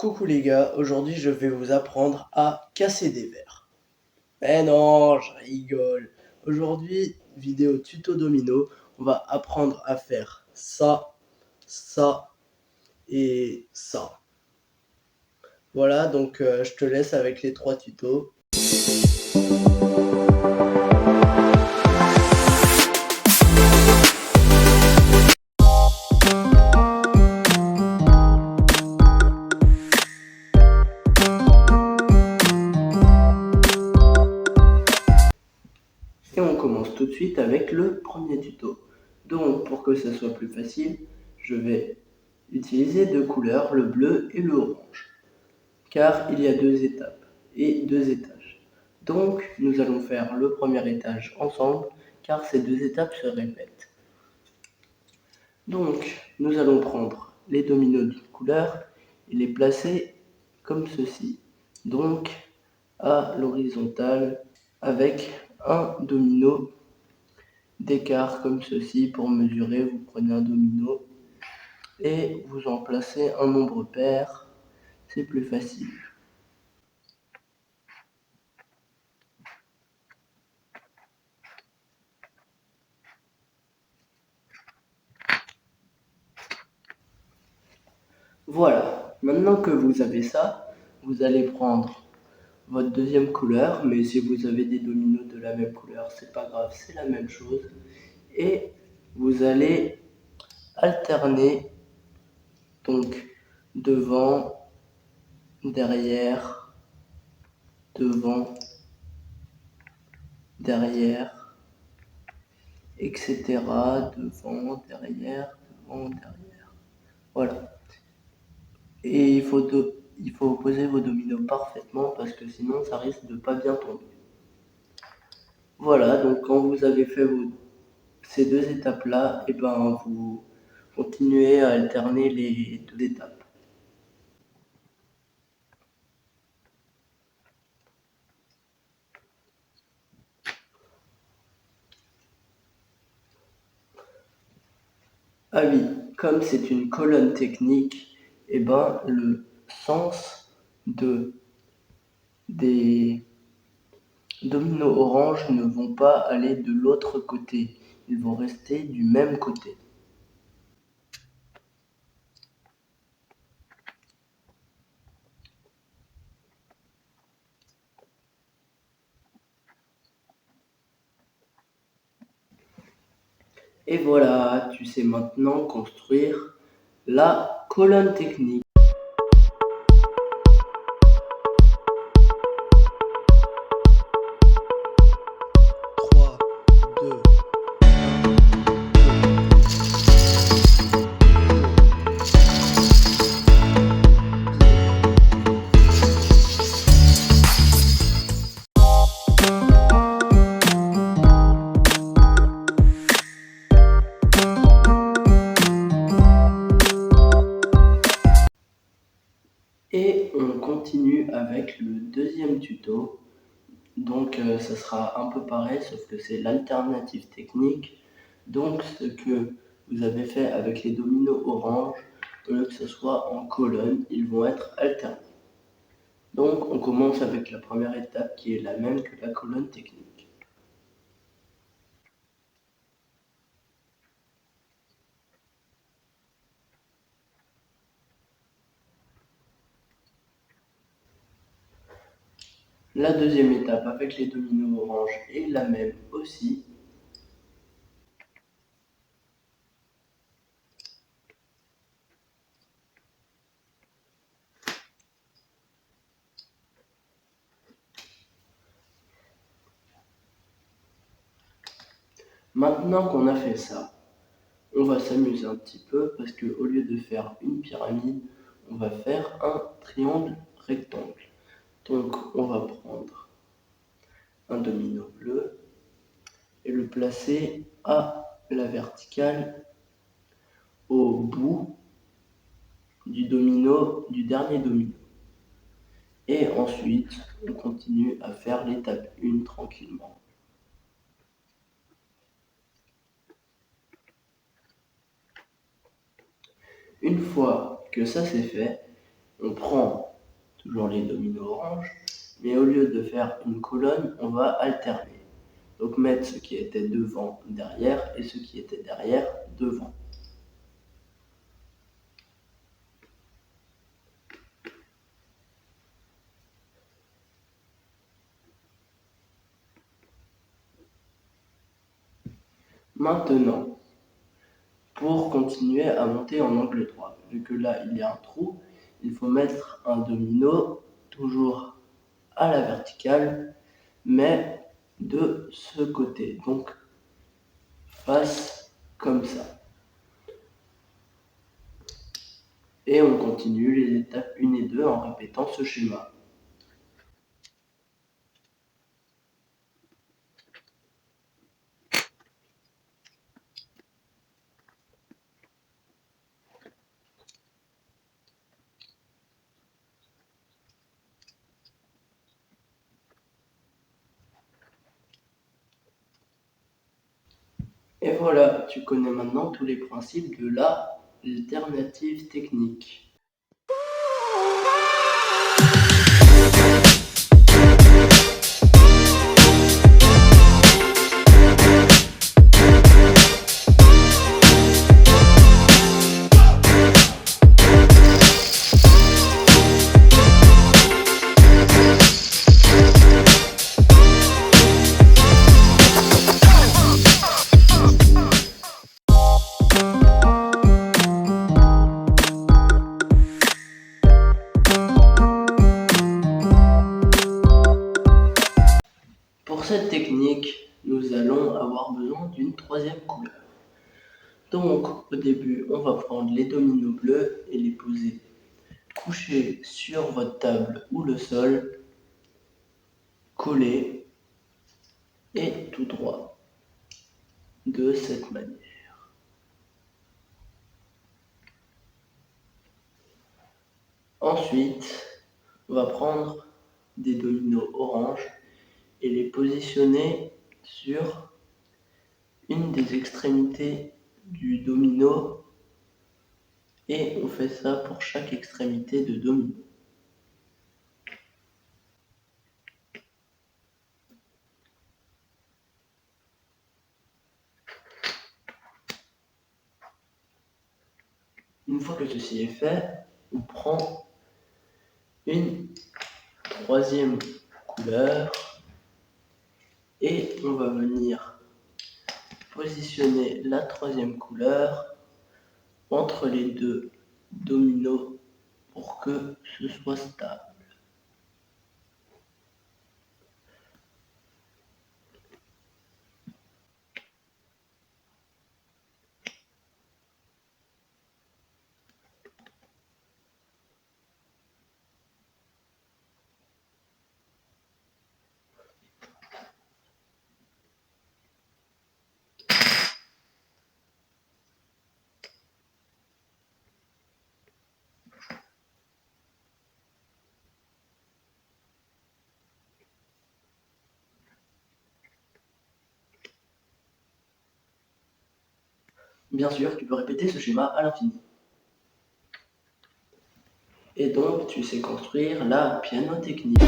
Coucou les gars, aujourd'hui je vais vous apprendre à casser des verres. Eh non, je rigole. Aujourd'hui, vidéo tuto domino, on va apprendre à faire ça, ça et ça. Voilà, donc je te laisse avec les 3 tutos. Et on commence tout de suite avec le premier tuto. Donc pour que ça soit plus facile, je vais utiliser deux couleurs, le bleu et le orange. Car il y a deux étapes et deux étages. Donc nous allons faire le premier étage ensemble, car ces deux étapes se répètent. Donc nous allons prendre les dominos d'une couleur et les placer comme ceci. Donc à l'horizontale avec un domino d'écart comme ceci. Pour mesurer, vous prenez un domino et vous en placez un nombre pair, c'est plus facile. Voilà, maintenant que vous avez ça, vous allez prendre votre deuxième couleur, mais si vous avez des dominos de la même couleur, c'est pas grave, c'est la même chose. Et vous allez alterner, donc devant, derrière, devant, derrière, etc. Devant, derrière, devant, derrière. Voilà. Et il faut poser vos dominos parfaitement parce que sinon ça risque de pas bien tomber. Voilà, donc quand vous avez fait ces deux étapes-là, et ben vous continuez à alterner les deux étapes. Ah oui, comme c'est une colonne technique, et ben le sens des dominos orange ne vont pas aller de l'autre côté, ils vont rester du même côté. Et voilà, tu sais maintenant construire la colonne technique. Et on continue avec le deuxième tuto. Donc ça sera un peu pareil, sauf que c'est l'alternative technique. Donc ce que vous avez fait avec les dominos orange, au lieu que ce soit en colonne, ils vont être alternés. Donc on commence avec la première étape qui est la même que la colonne technique. La deuxième étape avec les dominos orange est la même aussi. Maintenant qu'on a fait ça, on va s'amuser un petit peu parce que au lieu de faire une pyramide, on va faire un triangle rectangle. Donc on va prendre un domino bleu et le placer à la verticale au bout du dernier domino. Et ensuite, on continue à faire l'étape 1 tranquillement. Une fois que ça c'est fait, on prend toujours les dominos orange, mais au lieu de faire une colonne, on va alterner. Donc mettre ce qui était devant derrière et ce qui était derrière devant. Maintenant, pour continuer à monter en angle droit, vu que là il y a un trou, il faut mettre un domino toujours à la verticale, mais de ce côté, donc face comme ça. Et on continue les étapes 1 et 2 en répétant ce schéma. Et voilà, tu connais maintenant tous les principes de l'alternative technique. Pour cette technique, nous allons avoir besoin d'une troisième couleur. Donc, au début, on va prendre les dominos bleus et les poser couchés sur votre table ou le sol, collés et tout droit, de cette manière. Ensuite, on va prendre des dominos orange et les positionner sur une des extrémités du domino et on fait ça pour chaque extrémité de domino. Une fois que ceci est fait, on prend une troisième couleur et on va venir positionner la troisième couleur entre les deux dominos pour que ce soit stable. Bien sûr, tu peux répéter ce schéma à l'infini. Et donc, tu sais construire la piano technique.